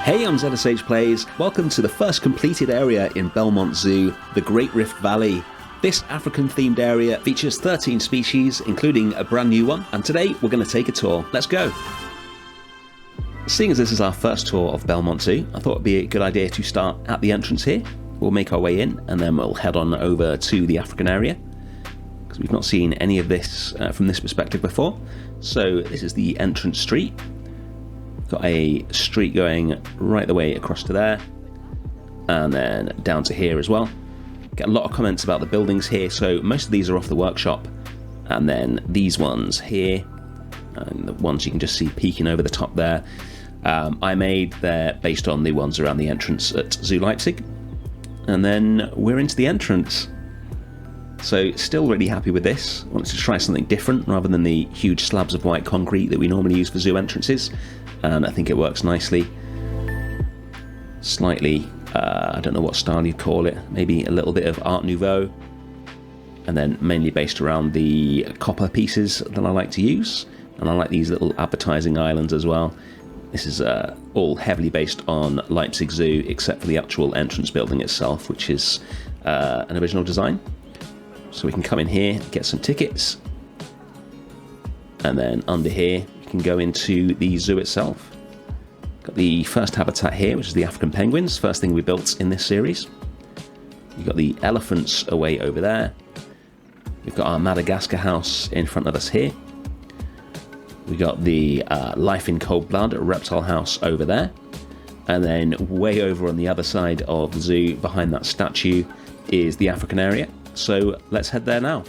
Hey, I'm ZSH Plays. Welcome to the first completed area in Bellemont Zoo, the Great Rift Valley. This African-themed area features 13 species, including a brand new one, and today we're going to take a tour. Let's go! Seeing as this is our first tour of Bellemont Zoo, I thought it would be a good idea to start at the entrance here. We'll make our way in, and then we'll head on over to the African area, because we've not seen any of this from this perspective before. So this is the entrance street. Got a street going right the way across to there, and then down to here as well. Get a lot of comments about the buildings here, so most of these are off the workshop, and then these ones here, and the ones you can just see peeking over the top there, I made. They're based on the ones around the entrance at Zoo Leipzig, and then we're into the entrance. So still really happy with this. Wanted to try something different rather than the huge slabs of white concrete that we normally use for zoo entrances, and I think it works nicely. Slightly, I don't know what style you'd call it, maybe a little bit of Art Nouveau, and then mainly based around the copper pieces that I like to use, and I like these little advertising islands as well. This is all heavily based on Leipzig Zoo, except for the actual entrance building itself, which is an original design. So we can come in here, get some tickets, and then under here you can go into the zoo itself. Got the first habitat here, which is the African penguins, first thing we built in this series. You've got the elephants away over there. We've got our Madagascar house in front of us here. We got the Life in Cold Blood reptile house over there. And then way over on the other side of the zoo, behind that statue, is the African area. So let's head there now.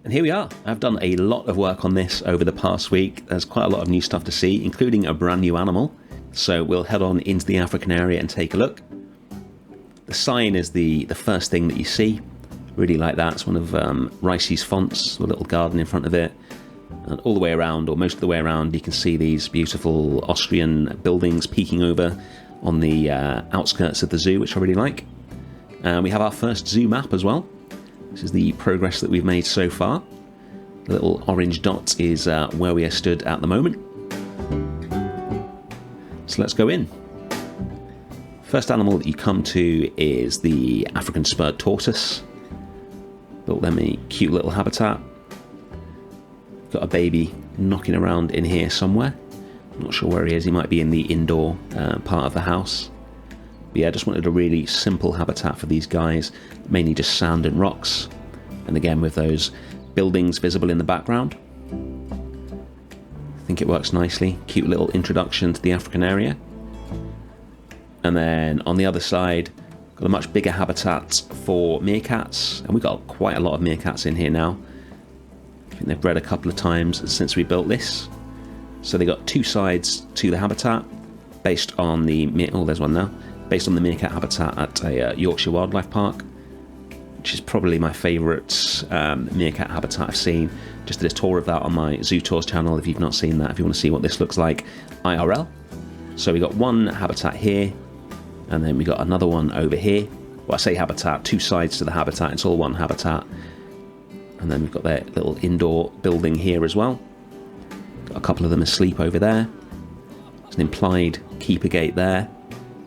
And here we are. I've done a lot of work on this over the past week. There's quite a lot of new stuff to see, including a brand new animal. So we'll head on into the African area and take a look. The sign is the first thing that you see. Really like that. It's one of Ricey's fonts, a little garden in front of it. And all the way around, or most of the way around, you can see these beautiful Austrian buildings peeking over on the outskirts of the zoo, which I really like. And we have our first zoo map as well. This is the progress that we've made so far. The little orange dot is where we are stood at the moment. So let's go in. First animal that you come to is the African spurred tortoise. Built them a cute little habitat. Got a baby knocking around in here somewhere. I'm not sure where he is. He might be in the indoor part of the house. But yeah, I just wanted a really simple habitat for these guys, mainly just sand and rocks, and again with those buildings visible in the background. I think it works nicely. Cute little introduction to the African area. And then on the other side, got a much bigger habitat for meerkats, and we've got quite a lot of meerkats in here now. I think they've bred a couple of times since we built this. So they got two sides to the habitat, based on the there's one now. Based on the meerkat habitat at a Yorkshire Wildlife Park, which is probably my favourite meerkat habitat I've seen. Just did a tour of that on my Zoo Tours channel if you've not seen that, if you want to see what this looks like IRL. So we got one habitat here, and then we got another one over here. Well, I say habitat, two sides to the habitat, it's all one habitat. And then we've got their little indoor building here as well. Got a couple of them asleep over there. There's an implied keeper gate there.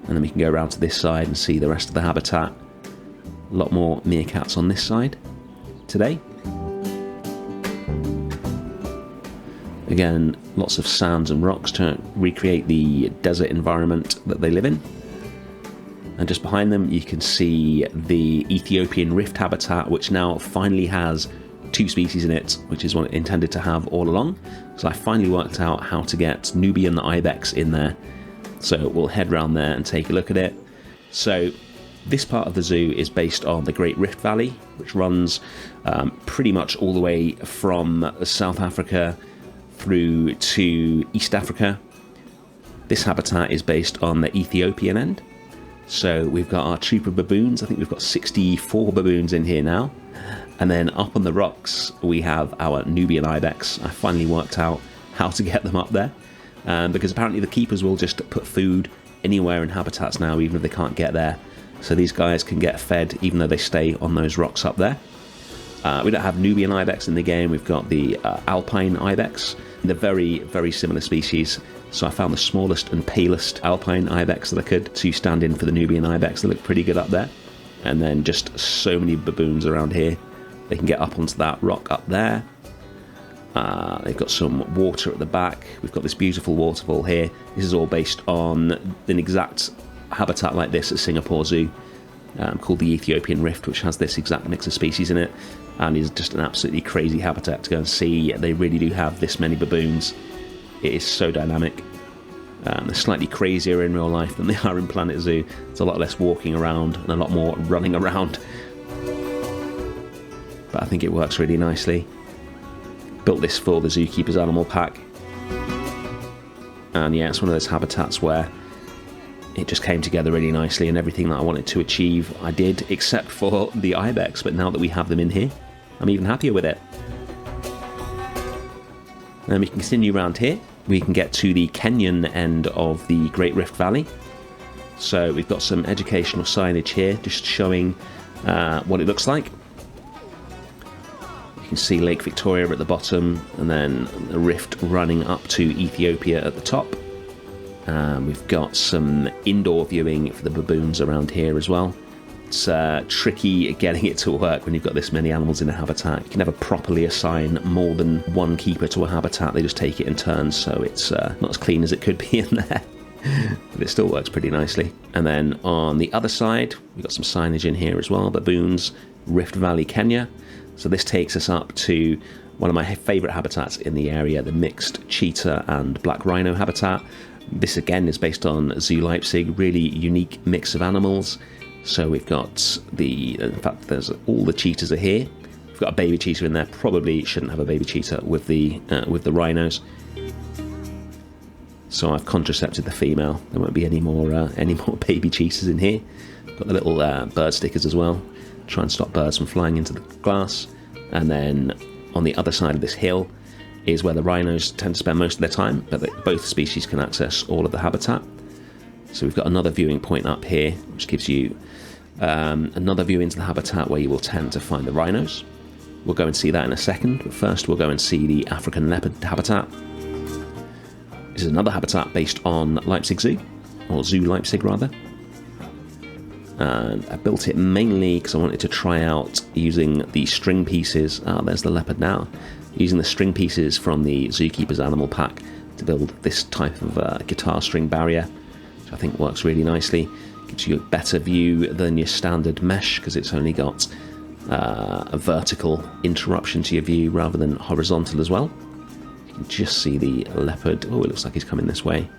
And then we can go around to this side and see the rest of the habitat. A lot more meerkats on this side today. Again, lots of sands and rocks to recreate the desert environment that they live in. And just behind them you can see the Ethiopian rift habitat, which now finally has two species in it, which is what it intended to have all along. So I finally worked out how to get Nubian ibex in there. So we'll head round there and take a look at it. So this part of the zoo is based on the Great Rift Valley, which runs pretty much all the way from South Africa through to East Africa. This habitat is based on the Ethiopian end. So we've got our troop of baboons. I think we've got 64 baboons in here now. And then up on the rocks we have our Nubian ibex. I finally worked out how to get them up there. Because apparently the keepers will just put food anywhere in habitats now, even if they can't get there. So these guys can get fed even though they stay on those rocks up there. We don't have Nubian ibex in the game. We've got the Alpine ibex. They're very, very similar species. So I found the smallest and palest alpine ibex that I could to stand in for the Nubian ibex. They look pretty good up there. And then just so many baboons around here. They can get up onto that rock up there. They've got some water at the back. We've got this beautiful waterfall here. This is all based on an exact habitat like this at Singapore Zoo, called the Ethiopian Rift, which has this exact mix of species in it, and is just an absolutely crazy habitat to go and see. They really do have this many baboons. It is so dynamic. They're slightly crazier in real life than they are in Planet Zoo. There's a lot less walking around and a lot more running around. But I think it works really nicely. Built this for the Zookeeper's Animal Pack. And yeah, it's one of those habitats where it just came together really nicely, and everything that I wanted to achieve I did, except for the ibex. But now that we have them in here, I'm even happier with it. Then we can continue around here. We can get to the Kenyan end of the Great Rift Valley. So we've got some educational signage here, just showing what it looks like. You can see Lake Victoria at the bottom, and then the rift running up to Ethiopia at the top. We've got some indoor viewing for the baboons around here as well. It's tricky getting it to work when you've got this many animals in a habitat. You can never properly assign more than one keeper to a habitat. They just take it in turns, so it's not as clean as it could be in there. But it still works pretty nicely. And then on the other side, we've got some signage in here as well. Baboons, Rift Valley, Kenya. So this takes us up to one of my favourite habitats in the area, the mixed cheetah and black rhino habitat. This again is based on Zoo Leipzig, really unique mix of animals. So we've got in fact, there's all the cheetahs are here. We've got a baby cheetah in there. Probably shouldn't have a baby cheetah with the rhinos. So I've contracepted the female. There won't be any more baby cheetahs in here. Got the little bird stickers as well. Try and stop birds from flying into the glass. And then on the other side of this hill is where the rhinos tend to spend most of their time, but both species can access all of the habitat. So we've got another viewing point up here, which gives you another view into the habitat where you will tend to find the rhinos. We'll go and see that in a second, but first we'll go and see the African leopard habitat. This is another habitat based on Leipzig Zoo, or Zoo Leipzig rather. And I built it mainly because I wanted to try out using the string pieces. There's the leopard now. Using the string pieces from the Zookeeper's Animal Pack to build this type of guitar string barrier, which I think works really nicely. Gives you a better view than your standard mesh because it's only got a vertical interruption to your view rather than horizontal as well. You can just see the leopard. Oh, it looks like he's coming this way.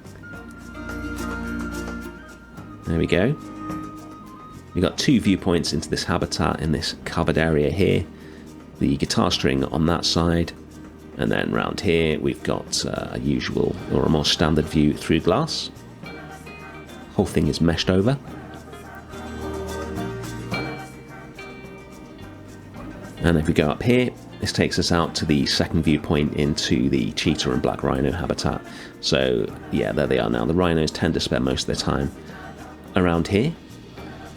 There we go. We've got two viewpoints into this habitat in this covered area here. The guitar string on that side, and then round here we've got a usual or a more standard view through glass. Whole thing is meshed over. And if we go up here, this takes us out to the second viewpoint into the cheetah and black rhino habitat. So yeah, there they are now. The rhinos tend to spend most of their time around here.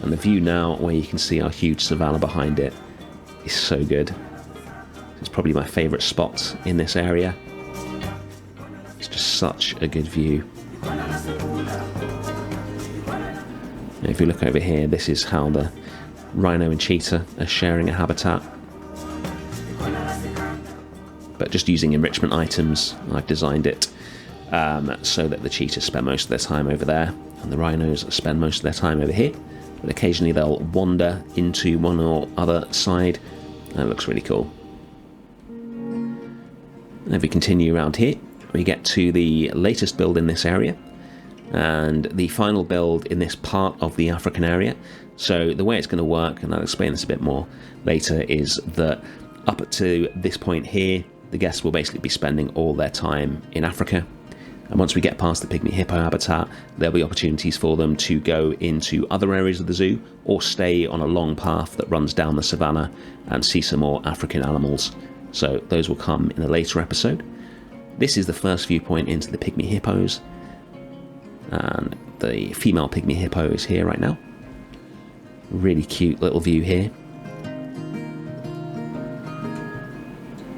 And the view now, where you can see our huge savanna behind it, is so good. It's probably my favourite spot in this area. It's just such a good view. And if you look over here, this is how the rhino and cheetah are sharing a habitat. But just using enrichment items, I've designed it so that the cheetahs spend most of their time over there, and the rhinos spend most of their time over here. But occasionally they'll wander into one or other side, and it looks really cool. And if we continue around here, we get to the latest build in this area, and the final build in this part of the African area. So the way it's going to work, and I'll explain this a bit more later, is that up to this point here, the guests will basically be spending all their time in Africa. And once we get past the Pygmy hippo habitat, there'll be opportunities for them to go into other areas of the zoo or stay on a long path that runs down the savannah and see some more African animals. So those will come in a later episode. This is the first viewpoint into the Pygmy hippos. And the female Pygmy hippo is here right now. Really cute little view here.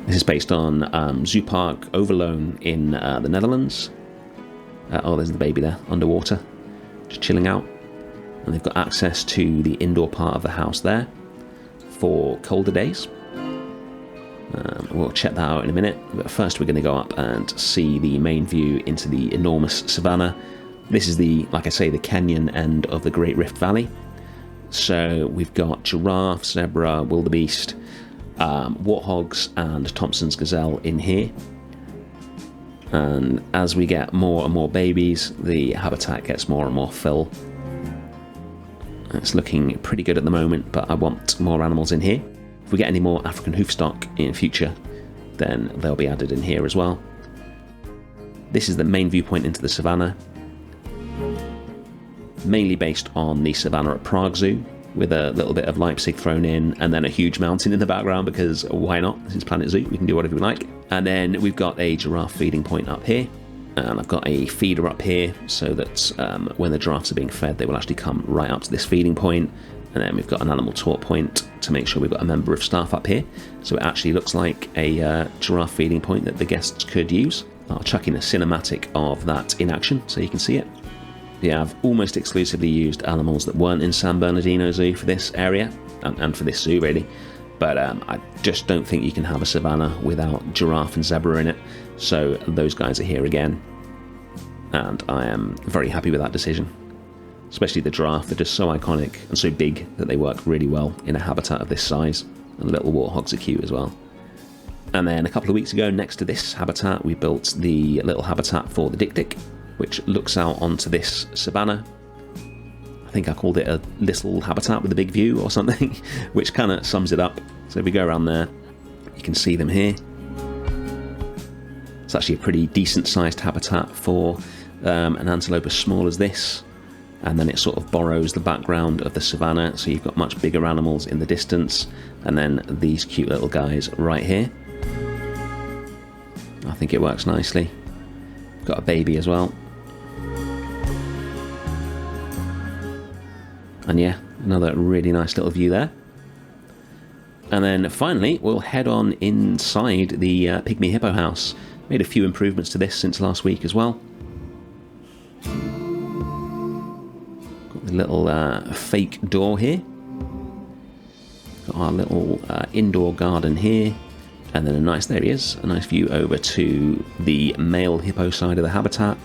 This is based on Zoo Park Overloon in the Netherlands. Oh, there's the baby there, underwater, just chilling out. And they've got access to the indoor part of the house there for colder days. We'll check that out in a minute, but first we're going to go up and see the main view into the enormous savannah. This is the, like I say, the Kenyan end of the Great Rift Valley. So we've got giraffe, zebra, wildebeest, warthogs and Thompson's gazelle in here. And as we get more and more babies, the habitat gets more and more full. It's looking pretty good at the moment, but I want more animals in here. If we get any more African hoofstock in future, then they'll be added in here as well. This is the main viewpoint into the savannah, mainly based on the savannah at Prague Zoo, with a little bit of Leipzig thrown in, and then a huge mountain in the background, because why not? This is Planet Zoo, we can do whatever we like. And then we've got a giraffe feeding point up here, and I've got a feeder up here, so that when the giraffes are being fed, they will actually come right up to this feeding point. And then we've got an animal talk point to make sure we've got a member of staff up here, so it actually looks like a giraffe feeding point that the guests could use. I'll chuck in a cinematic of that in action so you can see it. Yeah, I've almost exclusively used animals that weren't in San Bernardino Zoo for this area, and for this zoo really, but I just don't think you can have a savannah without giraffe and zebra in it, so those guys are here again, and I am very happy with that decision. Especially the giraffe, they're just so iconic and so big that they work really well in a habitat of this size, and the little warthogs are cute as well. And then a couple of weeks ago, next to this habitat, we built the little habitat for the Dik Dik, which looks out onto this savannah. I think I called it a little habitat with a big view or something, which kind of sums it up. So if we go around there, you can see them here. It's actually a pretty decent sized habitat for an antelope as small as this. And then it sort of borrows the background of the savannah, so you've got much bigger animals in the distance, and then these cute little guys right here. I think it works nicely. Got a baby as well. And yeah, another really nice little view there. And then finally, we'll head on inside the Pygmy Hippo house. Made a few improvements to this since last week as well. Got the little fake door here. Got our little indoor garden here. And then there he is, a nice view over to the male hippo side of the habitat.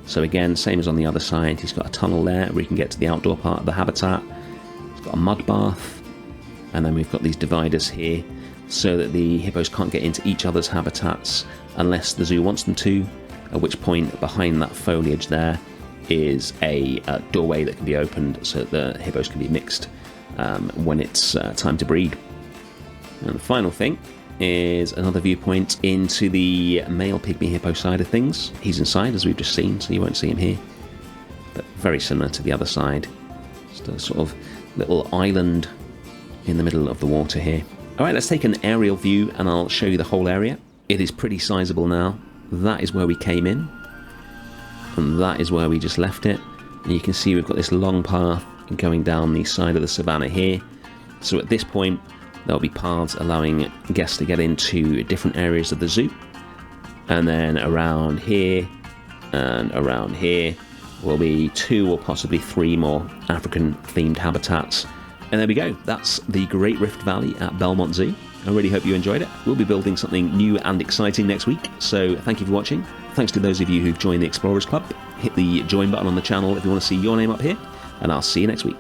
So again, same as on the other side, he's got a tunnel there where he can get to the outdoor part of the habitat. He's got a mud bath, and then we've got these dividers here so that the hippos can't get into each other's habitats unless the zoo wants them to, at which point behind that foliage there is a doorway that can be opened so that the hippos can be mixed when it's time to breed. And the final thing is another viewpoint into the male pygmy hippo side of things. He's inside, as we've just seen, so you won't see him here, but very similar to the other side. Just a sort of little island in the middle of the water here. Alright, let's take an aerial view and I'll show you the whole area. It is pretty sizable now. That is where we came in, and that is where we just left it. And you can see we've got this long path going down the side of the savannah here. So at this point, there'll be paths allowing guests to get into different areas of the zoo. And then around here and around here will be 2 or possibly 3 more African-themed habitats. And there we go. That's the Great Rift Valley at Bellemont Zoo. I really hope you enjoyed it. We'll be building something new and exciting next week, so thank you for watching. Thanks to those of you who've joined the Explorers Club. Hit the join button on the channel if you want to see your name up here, and I'll see you next week.